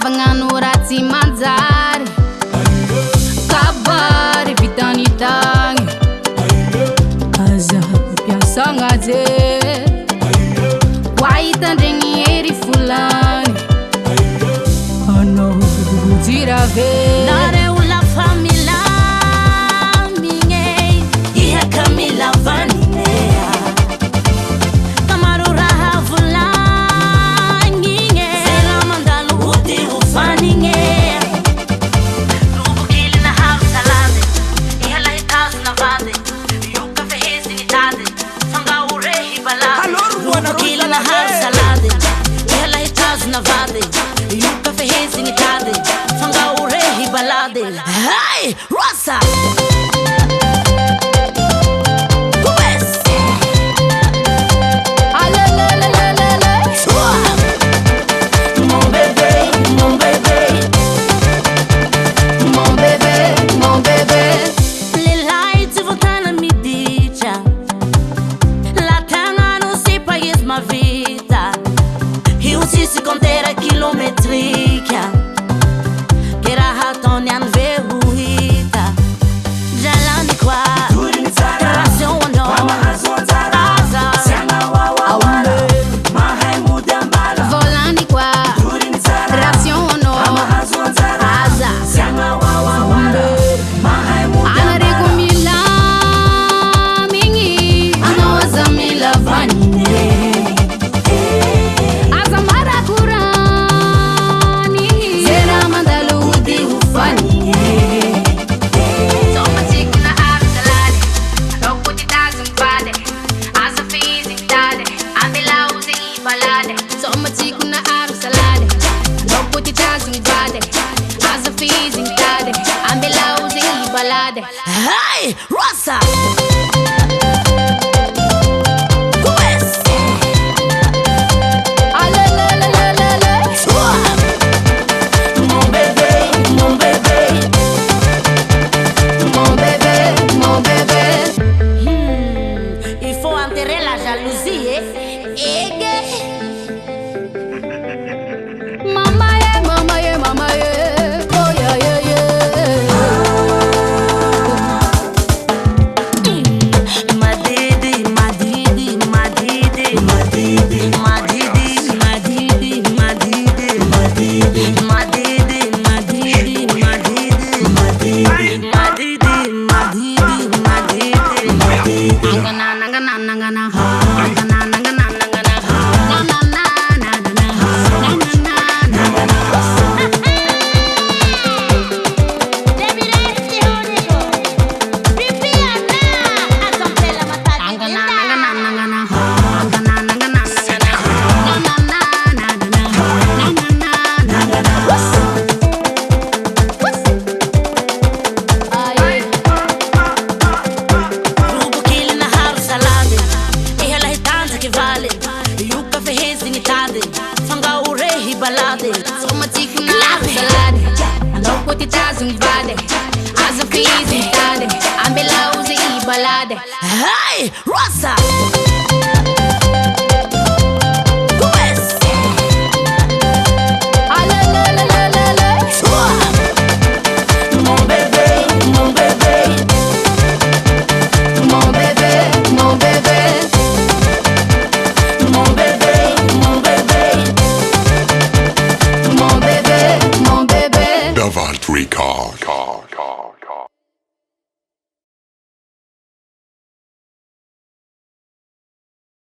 Fanganno razzi mangiare Kabari vitani tangi Aza piasa ngaze Waitandrengi eri fulani Ano dira ve Nare ula famila minge Iha kamila vanimea Kamaru raha fulani Hey, Rosa! Hey, Rosa! Il faut enterrer la jalousie, Mama yeah, mama yeah, mama yeah. Oh yeah, yeah, yeah. Hey, Rosa! Davalt Recall.